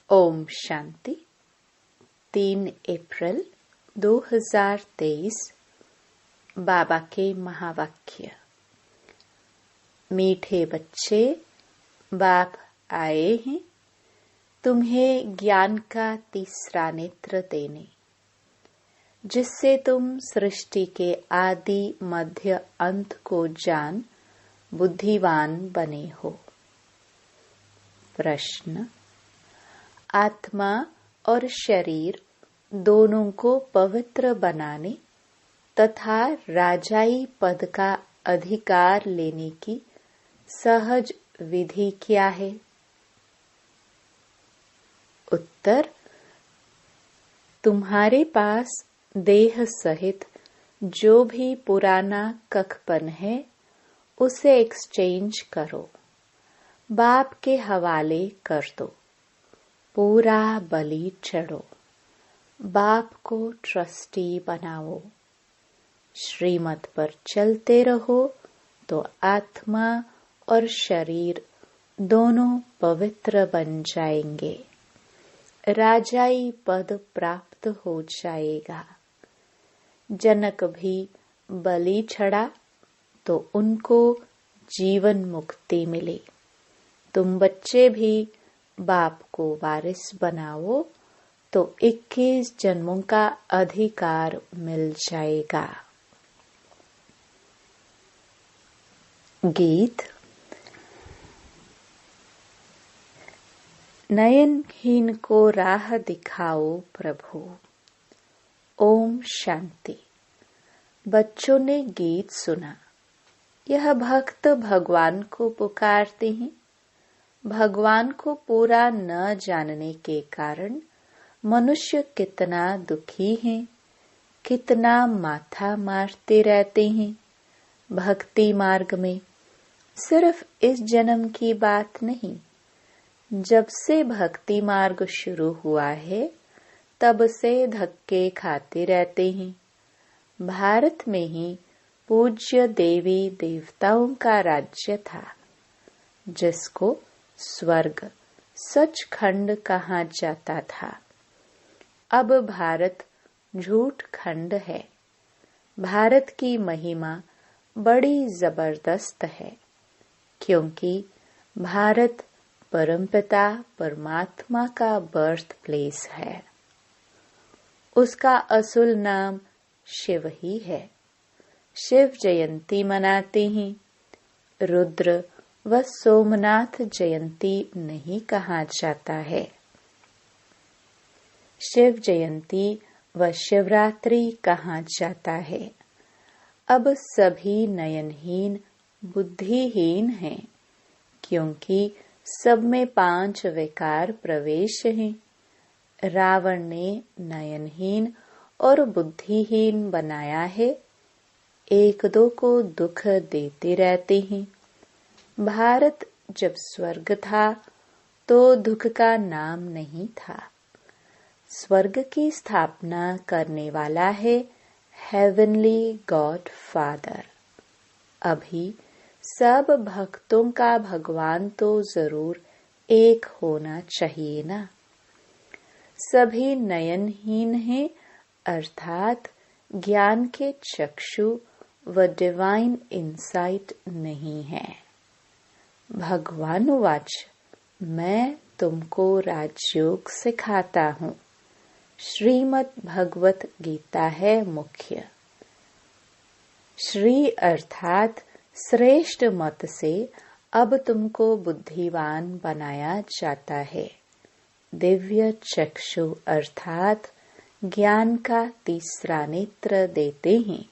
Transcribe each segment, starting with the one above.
ओम शांति। 3 अप्रैल 2023। बाबा के महावाक्य। मीठे बच्चे, बाप आए हैं तुम्हें ज्ञान का तीसरा नेत्र देने, जिससे तुम सृष्टि के आदि मध्य अंत को जान बुद्धिवान बने हो। प्रश्न। आत्मा और शरीर दोनों को पवित्र बनाने तथा राजाई पद का अधिकार लेने की सहज विधि क्या है? उत्तर। तुम्हारे पास देह सहित जो भी पुराना कखपन है उसे एक्सचेंज करो, बाप के हवाले कर दो, पूरा बलि चढ़ो, बाप को ट्रस्टी बनाओ। श्रीमत पर चलते रहो तो आत्मा और शरीर दोनों पवित्र बन जाएंगे, राजाई पद प्राप्त हो जाएगा। जनक भी बलि चढ़ा तो उनको जीवन मुक्ति मिली। तुम बच्चे भी बाप को वारिस बनाओ तो 21 जन्मों का अधिकार मिल जाएगा। गीत। नयनहीन को राह दिखाओ प्रभु। ओम शांति। बच्चों ने गीत सुना। यह भक्त भगवान को पुकारते हैं। भगवान को पूरा न जानने के कारण मनुष्य कितना दुखी है, कितना माथा मारते रहते हैं। भक्ति मार्ग में सिर्फ इस जन्म की बात नहीं, जब से भक्ति मार्ग शुरू हुआ है तब से धक्के खाते रहते हैं। भारत में ही पूज्य देवी देवताओं का राज्य था, जिसको स्वर्ग सचखंड कहा जाता था। अब भारत झूठ खंड है। भारत की महिमा बड़ी जबरदस्त है, क्योंकि भारत परमपिता परमात्मा का बर्थ प्लेस है। उसका असुल नाम शिव ही है। शिव जयंती मनाते हैं। रुद्र व सोमनाथ जयंती नहीं कहा जाता है। शिव जयंती व शिवरात्रि कहा जाता है। अब सभी नयनहीन बुद्धिहीन हैं, क्योंकि सब में 5 विकार प्रवेश हैं। रावण ने नयनहीन और बुद्धिहीन बनाया है। एक दो को दुख देते रहते हैं। भारत जब स्वर्ग था तो दुख का नाम नहीं था। स्वर्ग की स्थापना करने वाला है हेवनली गॉड फादर। अभी सब भक्तों का भगवान तो जरूर एक होना चाहिए ना। सभी नयनहीन हैं, अर्थात ज्ञान के चक्षु व डिवाइन इंसाइट नहीं है। भगवान वाच, मैं तुमको राजयोग सिखाता हूँ। श्रीमद् भगवत गीता है मुख्य। श्री अर्थात श्रेष्ठ मत से अब तुमको बुद्धिवान बनाया जाता है। दिव्य चक्षु अर्थात ज्ञान का तीसरा नेत्र देते हैं।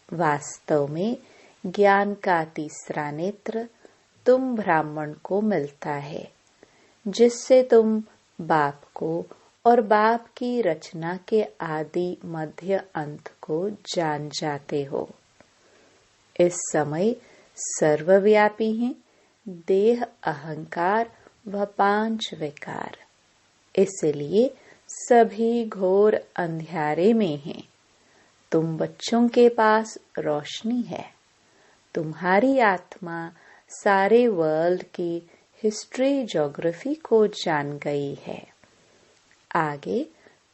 वास्तव में ज्ञान का तीसरा नेत्र तुम ब्राह्मण को मिलता है, जिससे तुम बाप को और बाप की रचना के आदि मध्य अंत को जान जाते हो। इस समय सर्वव्यापी हैं देह, अहंकार व 5 विकार। इसलिए सभी घोर अंधियारे में हैं। तुम बच्चों के पास रोशनी है। तुम्हारी आत्मा सारे वर्ल्ड की हिस्ट्री ज्योग्राफी को जान गई है। आगे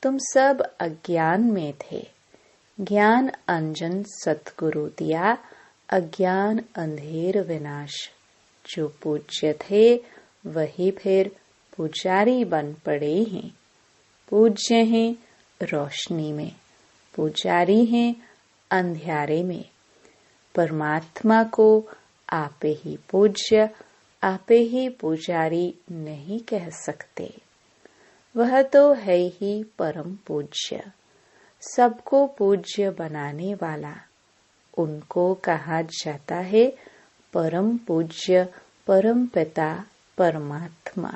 तुम सब अज्ञान में थे, ज्ञान अंजन सतगुरु दिया, अज्ञान अंधेर विनाश। जो पूज्य थे वही फिर पुजारी बन पड़े हैं। पूज्य हैं रोशनी में, पुजारी हैं अंधियारे में। परमात्मा को आपे ही पूज्य, आपे ही पुजारी नहीं कह सकते। वह तो है ही परम पूज्य, सबको पूज्य बनाने वाला। उनको कहा जाता है परम पूज्य, परम पिता, परमात्मा।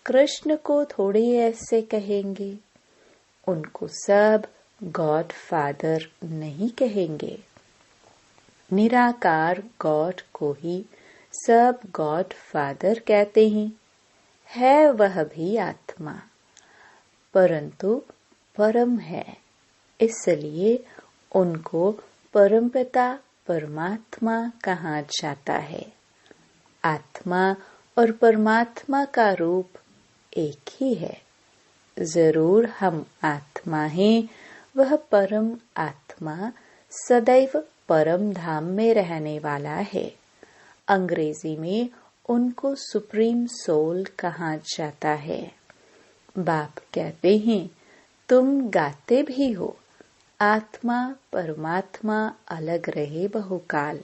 कृष्ण को थोड़े ऐसे कहेंगे, उनको सब गॉड फादर नहीं कहेंगे। निराकार गॉड को ही सब गॉड फादर कहते हैं। है वह भी आत्मा, परंतु परम है, इसलिए उनको परमपिता परमात्मा कहा जाता है। आत्मा और परमात्मा का रूप एक ही है। जरूर हम आत्मा हैं, वह परम आत्मा सदैव परम धाम में रहने वाला है। अंग्रेजी में उनको सुप्रीम सोल कहा जाता है। बाप कहते हैं तुम गाते भी हो, आत्मा परमात्मा अलग रहे बहुकाल।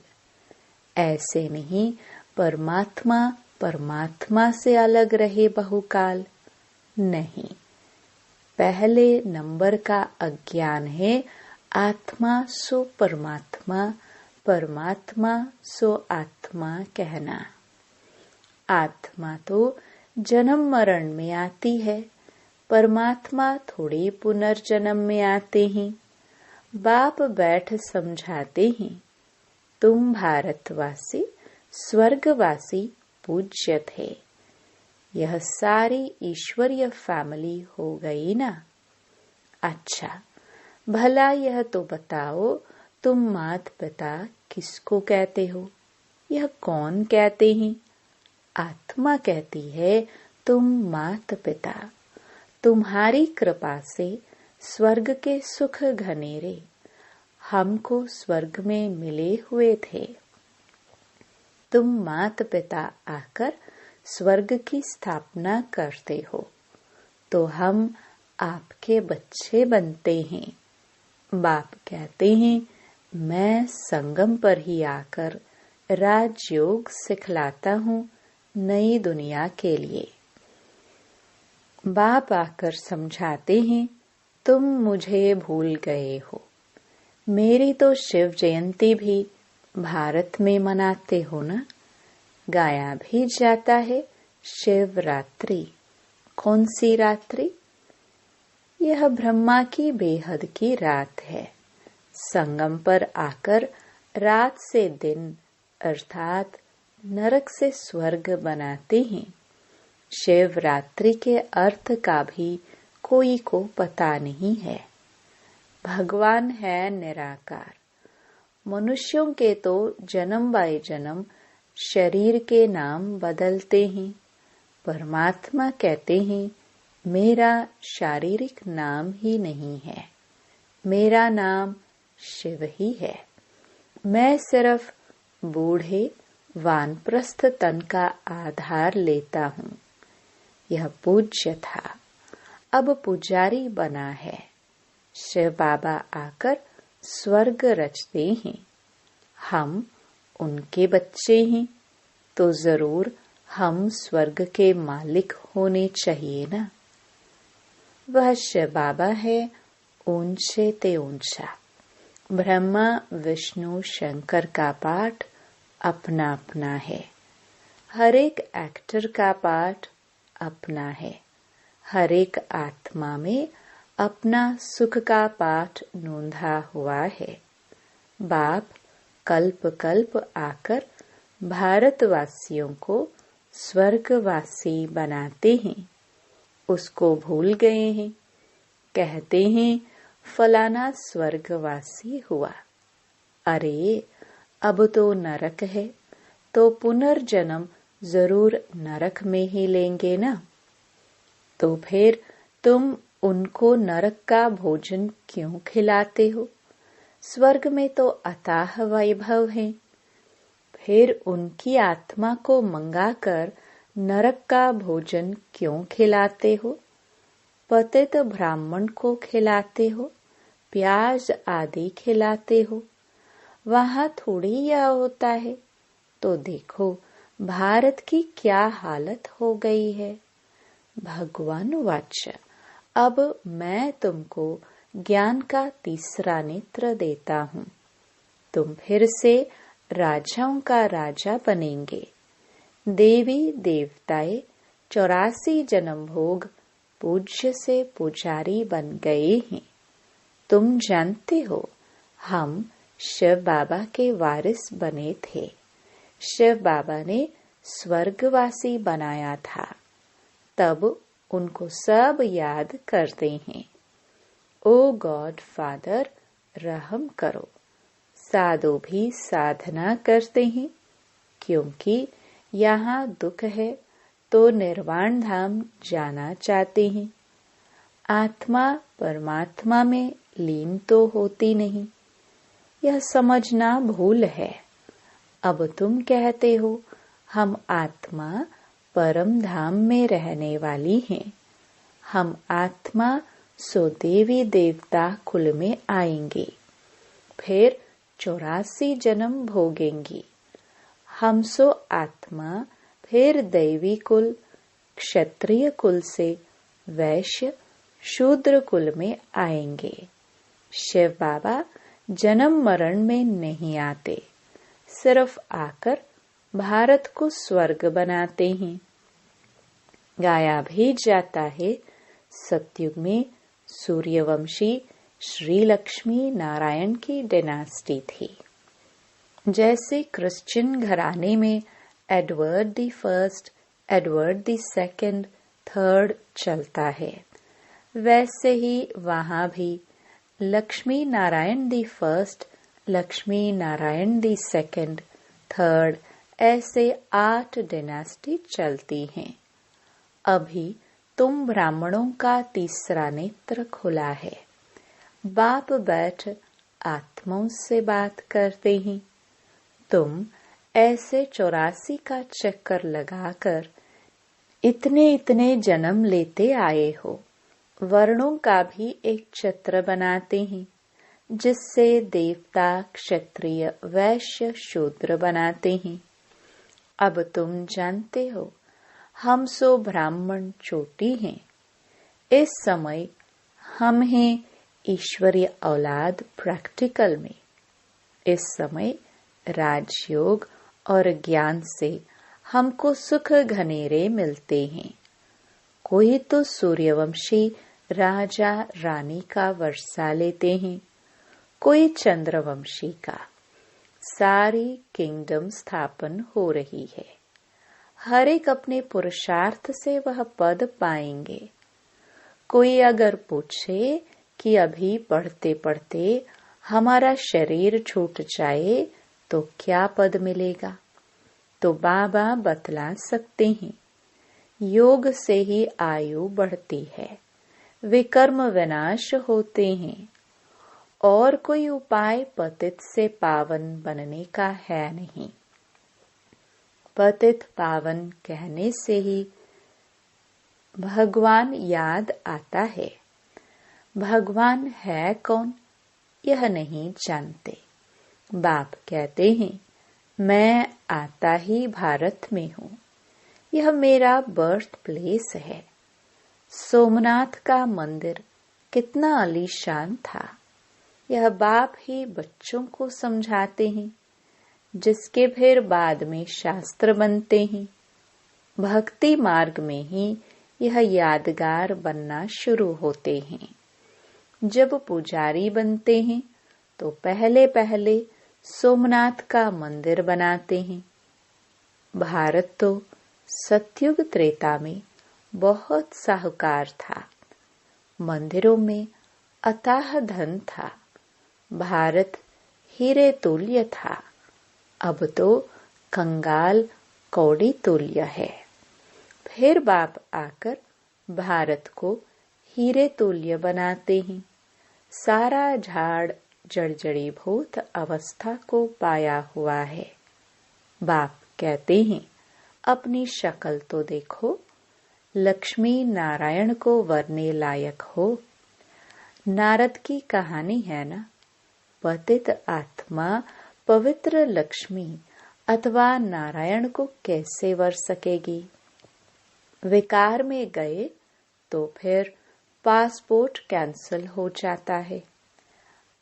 ऐसे नहीं परमात्मा परमात्मा से अलग रहे बहुकाल, नहीं। पहले नंबर का अज्ञान है आत्मा सो परमात्मा, परमात्मा सो आत्मा कहना। आत्मा तो जन्म मरण में आती है, परमात्मा थोड़े पुनर्जन्म में आते हैं। बाप बैठ समझाते हैं, तुम भारतवासी स्वर्गवासी पूज्य थे। यह सारी ईश्वरीय फैमिली हो गई ना। अच्छा, भला यह तो बताओ तुम मात पिता किसको कहते हो? यह कौन कहते हैं? आत्मा कहती है तुम मात पिता, तुम्हारी कृपा से स्वर्ग के सुख घनेरे हमको स्वर्ग में मिले हुए थे। तुम मात पिता आकर स्वर्ग की स्थापना करते हो, तो हम आपके बच्चे बनते हैं। बाप कहते हैं मैं संगम पर ही आकर राजयोग सिखलाता हूँ नई दुनिया के लिए। बाप आकर समझाते हैं तुम मुझे भूल गए हो। मेरी तो शिव जयंती भी भारत में मनाते हो ना। गाया भी जाता है शिवरात्रि। कौन सी रात्रि? यह ब्रह्मा की बेहद की रात है। संगम पर आकर रात से दिन अर्थात नरक से स्वर्ग बनाते हैं। शिवरात्रि के अर्थ का भी कोई को पता नहीं है। भगवान है निराकार। मनुष्यों के तो जन्म बाय जन्म शरीर के नाम बदलते हैं। परमात्मा कहते हैं मेरा शारीरिक नाम ही नहीं है, मेरा नाम शिव ही है। मैं सिर्फ बूढ़े वानप्रस्थ तन का आधार लेता हूँ। यह पूज्य था, अब पुजारी बना है। शिव बाबा आकर स्वर्ग रचते हैं। हम उनके बच्चे हैं, तो जरूर हम स्वर्ग के मालिक होने चाहिए ना। वह शिव बाबा है ऊंचे ते ऊंचा। ब्रह्मा विष्णु शंकर का पाठ अपना अपना है। हर एक एक्टर का पाठ अपना है। हर एक आत्मा में अपना सुख का पाठ नोंधा हुआ है। बाप कल्प कल्प आकर भारतवासियों को स्वर्गवासी बनाते हैं। उसको भूल गए हैं। कहते हैं फलाना स्वर्गवासी हुआ। अरे अब तो नरक है, तो पुनर्जन्म जरूर नरक में ही लेंगे ना। तो फिर तुम उनको नरक का भोजन क्यों खिलाते हो? स्वर्ग में तो अथाह वैभव है। फिर उनकी आत्मा को मंगाकर नरक का भोजन क्यों खिलाते हो? पतित ब्राह्मण को खिलाते हो, प्याज आदि खिलाते हो। वहां थोड़ी यह होता है। तो देखो भारत की क्या हालत हो गई है। भगवान वाच, अब मैं तुमको ज्ञान का तीसरा नेत्र देता हूँ। तुम फिर से राजाओं का राजा बनेंगे। देवी देवताएं 84 जन्म भोग पूज्य से पुजारी बन गए हैं। तुम जानते हो हम शिव बाबा के वारिस बने थे। शिव बाबा ने स्वर्गवासी बनाया था। तब उनको सब याद करते हैं। ओ गॉड फादर, रहम करो। साधु भी साधना करते हैं, क्योंकि यहाँ दुख है तो निर्वाण धाम जाना चाहते हैं। आत्मा परमात्मा में लीन तो होती नहीं, यह समझना भूल है। अब तुम कहते हो हम आत्मा परम धाम में रहने वाली हैं। हम आत्मा सो देवी देवता कुल में आएंगे, फिर 84 जन्म भोगेंगी। हम सो आत्मा फिर दैवी कुल, क्षत्रिय कुल से वैश्य शूद्र कुल में आएंगे। शिव बाबा जन्म मरण में नहीं आते, सिर्फ आकर भारत को स्वर्ग बनाते हैं। गाया भी जाता है सतयुग में सूर्यवंशी श्री लक्ष्मी नारायण की डायनास्टी थी। जैसे क्रिश्चियन घराने में Edward the first, Edward the second, third चलता है, वैसे ही वहां भी Lakshmi Narayan the first, Lakshmi Narayan the second, third, ऐसे 8 डायनास्टी चलती हैं। अभी तुम ब्राह्मणों का तीसरा नेत्र खुला है। बाप बैठ आत्माओं से बात करते हैं। तुम ऐसे 84 का चक्कर लगाकर इतने इतने जन्म लेते आए हो। वर्णों का भी एक चित्र बनाते हैं, जिससे देवता, क्षत्रिय, वैश्य, शूद्र बनाते हैं। अब तुम जानते हो हम सो ब्राह्मण चोटी हैं। इस समय हम हैं ईश्वरीय औलाद प्रैक्टिकल में। इस समय राजयोग और ज्ञान से हमको सुख घनेरे मिलते हैं। कोई तो सूर्यवंशी राजा रानी का वर्षा लेते हैं, कोई चंद्रवंशी का। सारी किंगडम स्थापन हो रही है। हर एक अपने पुरुषार्थ से वह पद पाएंगे। कोई अगर पूछे कि अभी पढ़ते पढ़ते हमारा शरीर छूट जाए तो क्या पद मिलेगा, तो बाबा बतला सकते हैं। योग से ही आयु बढ़ती है, विकर्म विनाश होते हैं, और कोई उपाय पतित से पावन बनने का है नहीं। पतित पावन कहने से ही भगवान याद आता है। भगवान है कौन यह नहीं जानते। बाप कहते हैं मैं आता ही भारत में हूँ, यह मेरा बर्थ प्लेस है। सोमनाथ का मंदिर कितना आलीशान था, यह बाप ही बच्चों को समझाते हैं, जिसके फिर बाद में शास्त्र बनते हैं। भक्ति मार्ग में ही यह यादगार बनना शुरू होते हैं। जब पुजारी बनते हैं तो पहले पहले सोमनाथ का मंदिर बनाते हैं। भारत तो सतयुग त्रेता में बहुत साहूकार था, मंदिरों में अथाह धन था, भारत हीरे तुल्य था। अब तो कंगाल कौड़ी तुल्य है। फिर बाप आकर भारत को हीरे तुल्य बनाते हैं। सारा झाड़ जर्जरीभूत अवस्था को पाया हुआ है। बाप कहते हैं, अपनी शक्ल तो देखो, लक्ष्मी नारायण को वरने लायक हो। नारद की कहानी है ना, पतित आत्मा पवित्र लक्ष्मी अथवा नारायण को कैसे वर सकेगी। विकार में गए तो फिर पासपोर्ट कैंसिल हो जाता है।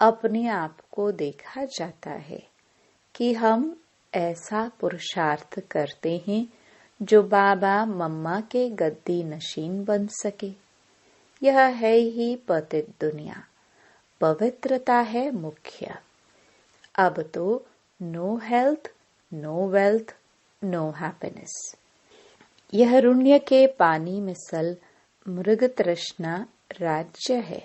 अपने आप को देखा जाता है कि हम ऐसा पुरुषार्थ करते हैं जो बाबा मम्मा के गद्दी नशीन बन सके। यह है ही पतित दुनिया। पवित्रता है मुख्य। अब तो no health, no wealth, no happiness. यह रुण्य के पानी मिसल मृग तृष्णा राज्य है।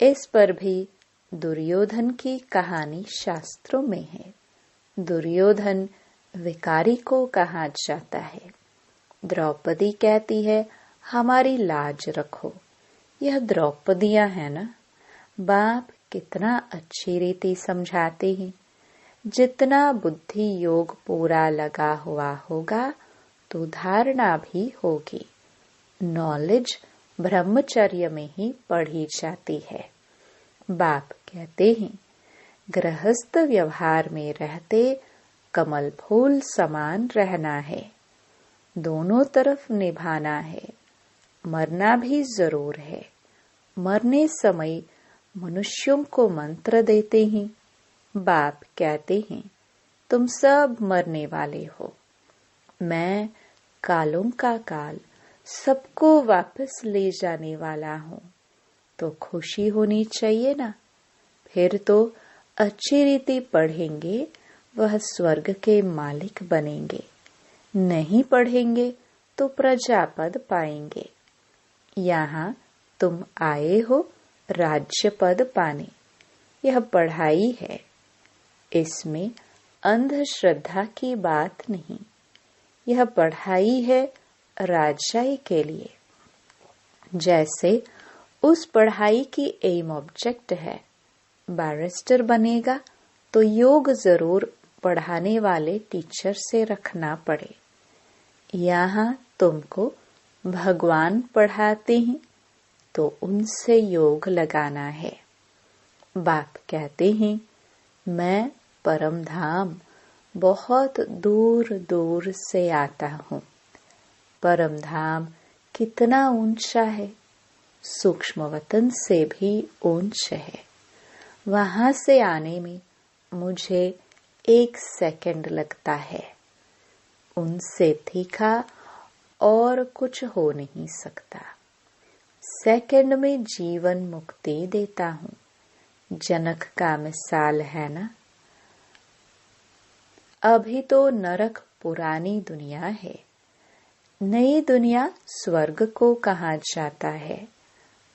इस पर भी दुर्योधन की कहानी शास्त्रों में है। दुर्योधन विकारी को कहा जाता है। द्रौपदी कहती है, हमारी लाज रखो। यह द्रौपदियां है ना। बाप कितना अच्छी रीति समझाते हैं। जितना बुद्धि योग पूरा लगा हुआ होगा तो धारणा भी होगी। नॉलेज ब्रह्मचर्य में ही पढ़ी जाती है। बाप कहते हैं, गृहस्थ व्यवहार में रहते कमल फूल समान रहना है। दोनों तरफ निभाना है। मरना भी जरूर है। मरने समय मनुष्यों को मंत्र देते हैं। बाप कहते हैं, तुम सब मरने वाले हो। मैं कालों का काल सबको वापस ले जाने वाला हूँ। तो खुशी होनी चाहिए ना। फिर तो अच्छी रीति पढ़ेंगे, वह स्वर्ग के मालिक बनेंगे। नहीं पढ़ेंगे तो प्रजापद पाएंगे। यहाँ तुम आए हो राज्य पद पाने। यह पढ़ाई है। इसमें अंधश्रद्धा की बात नहीं। यह पढ़ाई है राजाई के लिए। जैसे उस पढ़ाई की एम ऑब्जेक्ट है। बैरिस्टर बनेगा तो योग जरूर पढ़ाने वाले टीचर से रखना पड़े। यहाँ तुमको भगवान पढ़ाते हैं तो उनसे योग लगाना है। बाप कहते हैं, मैं परम धाम बहुत दूर दूर से आता हूँ। परम धाम कितना ऊंचा है, सूक्ष्म वतन से भी ऊंच है। वहां से आने में मुझे 1 सेकंड लगता है। उनसे तीखा और कुछ हो नहीं सकता। सेकंड में जीवन मुक्ति देता हूँ। जनक का मिसाल है ना। अभी तो नरक पुरानी दुनिया है। नई दुनिया स्वर्ग को कहा जाता है।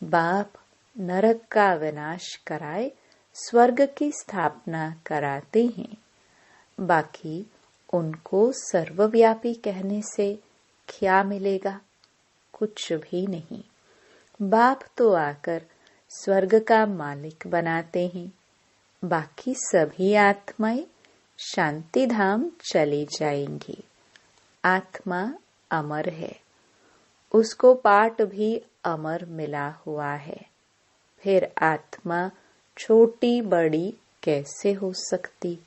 बाप नरक का विनाश कराए स्वर्ग की स्थापना कराते हैं। बाकी उनको सर्वव्यापी कहने से क्या मिलेगा? कुछ भी नहीं। बाप तो आकर स्वर्ग का मालिक बनाते हैं। बाकी सभी आत्माएं शांति धाम चली जाएंगी। आत्मा अमर है। उसको पाठ भी अमर मिला हुआ है। फिर आत्मा छोटी बड़ी कैसे हो सकती?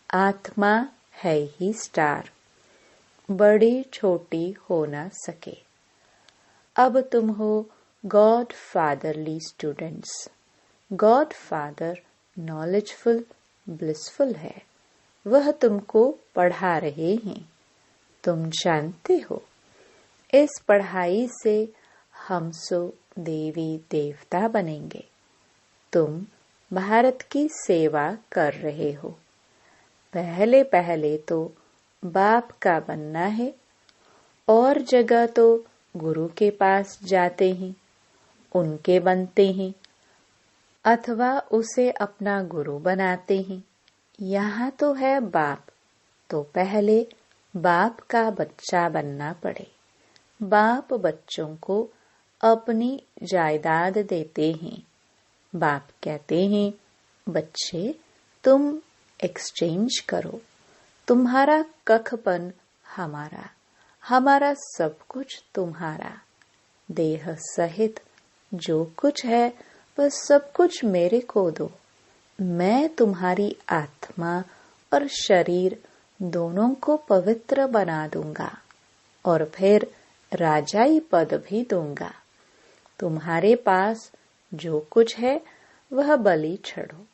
आत्मा है ही स्टार। बड़ी छोटी हो ना सके। अब तुम हो God fatherly students. God father knowledgeful blissful है। वह तुमको पढ़ा रहे हैं। तुम जानते हो, इस पढ़ाई से हम सो देवी देवता बनेंगे। तुम भारत की सेवा कर रहे हो। पहले पहले तो बाप का बनना है। और जगह तो गुरु के पास जाते हैं, उनके बनते हैं, अथवा उसे अपना गुरु बनाते हैं। यहाँ तो है बाप, तो पहले बाप का बच्चा बनना पड़े। बाप बच्चों को अपनी जायदाद देते हैं। बाप कहते हैं, बच्चे तुम एक्सचेंज करो, तुम्हारा कखपन हमारा, हमारा सब कुछ तुम्हारा। देह सहित जो कुछ है वह सब कुछ मेरे को दो। मैं तुम्हारी आत्मा और शरीर दोनों को पवित्र बना दूंगा और फिर राजाई पद भी दूंगा। तुम्हारे पास जो कुछ है वह बलि चढ़ो।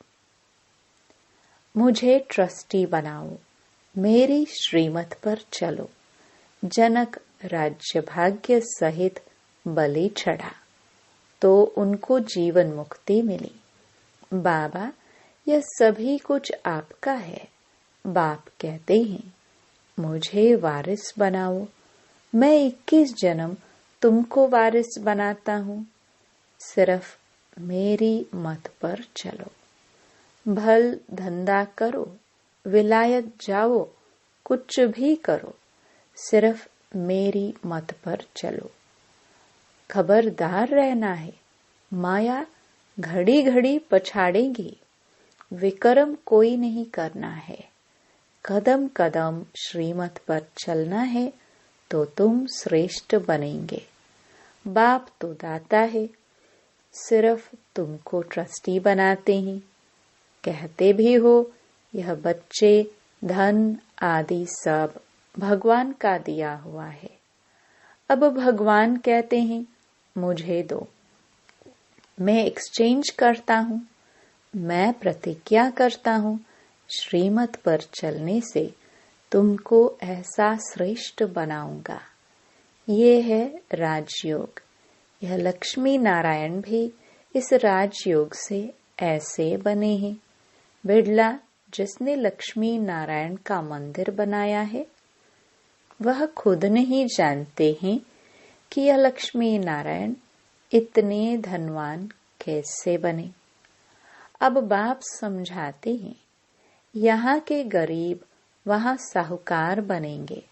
मुझे ट्रस्टी बनाओ, मेरी श्रीमत पर चलो। जनक राज्य भाग्य सहित बलि चढ़ा तो उनको जीवन मुक्ति मिली। बाबा, यह सभी कुछ आपका है। बाप कहते हैं, मुझे वारिस बनाओ। मैं 21 जन्म तुमको वारिस बनाता हूँ। सिर्फ मेरी मत पर चलो। भल धंधा करो, विलायत जाओ, कुछ भी करो, सिर्फ मेरी मत पर चलो। खबरदार रहना है, माया घड़ी घड़ी पछाड़ेगी। विक्रम कोई नहीं करना है। कदम कदम श्रीमत पर चलना है तो तुम श्रेष्ठ बनेंगे। बाप तो दाता है, सिर्फ तुमको ट्रस्टी बनाते हैं। कहते भी हो यह बच्चे धन आदि सब भगवान का दिया हुआ है। अब भगवान कहते हैं, मुझे दो। मैं एक्सचेंज करता हूँ। मैं प्रतिज्ञा करता हूँ, श्रीमत पर चलने से तुमको ऐसा श्रेष्ठ बनाऊंगा। ये है राजयोग। यह लक्ष्मी नारायण भी इस राजयोग से ऐसे बने हैं। बिड़ला जिसने लक्ष्मी नारायण का मंदिर बनाया है, वह खुद नहीं जानते हैं कि यह लक्ष्मी नारायण इतने धनवान कैसे बने। अब बाप समझाते हैं, यहाँ के गरीब वहाँ साहूकार बनेंगे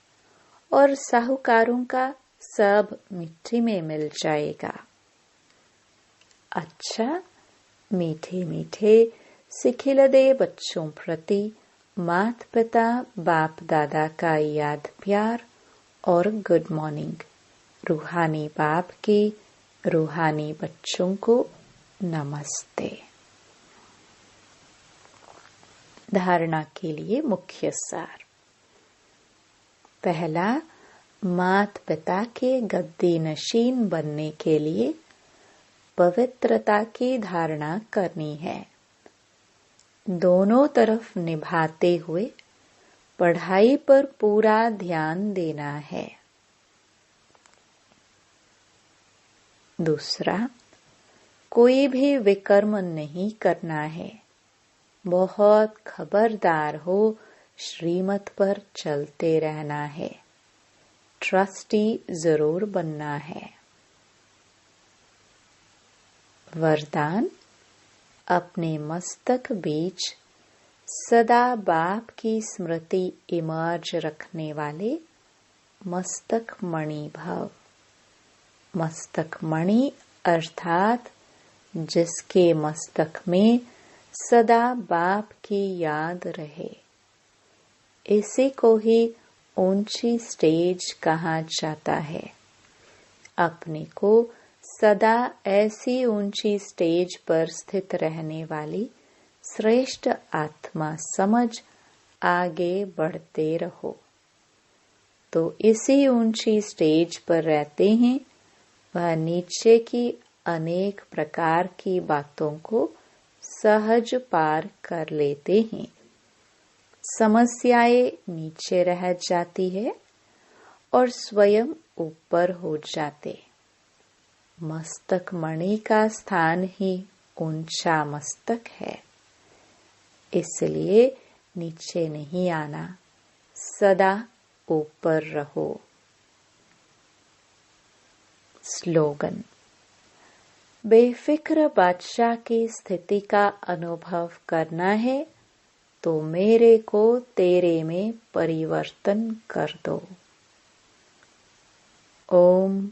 और साहूकारों का सब मिट्टी में मिल जाएगा। अच्छा, मीठे मीठे सिखिलदे बच्चों प्रति माता पिता बाप दादा का याद प्यार और गुड मॉर्निंग। रूहानी बाप के रूहानी बच्चों को नमस्ते। धारणा के लिए मुख्य सार। पहला, माता पिता के गद्दी नशीन बनने के लिए पवित्रता की धारणा करनी है। दोनों तरफ निभाते हुए पढ़ाई पर पूरा ध्यान देना है। दूसरा, कोई भी विकर्म नहीं करना है। बहुत खबरदार हो, श्रीमत पर चलते रहना है। ट्रस्टी जरूर बनना है। वरदान, अपने मस्तक बीच सदा बाप की स्मृति इमर्ज रखने वाले मस्तक मणि भव। मस्तक मणि अर्थात जिसके मस्तक में सदा बाप की याद रहे। इसी को ही ऊंची स्टेज कहा जाता है। अपने को सदा ऐसी ऊंची स्टेज पर स्थित रहने वाली श्रेष्ठ आत्मा समझ आगे बढ़ते रहो। तो इसी ऊंची स्टेज पर रहते हैं वह नीचे की अनेक प्रकार की बातों को सहज पार कर लेते हैं। समस्याएं नीचे रह जाती है और स्वयं ऊपर हो जाते। मस्तक मणि का स्थान ही ऊंचा मस्तक है, इसलिए नीचे नहीं आना, सदा ऊपर रहो। स्लोगन, बेफिक्र बादशाह की स्थिति का अनुभव करना है तो मेरे को तेरे में परिवर्तन कर दो। ओम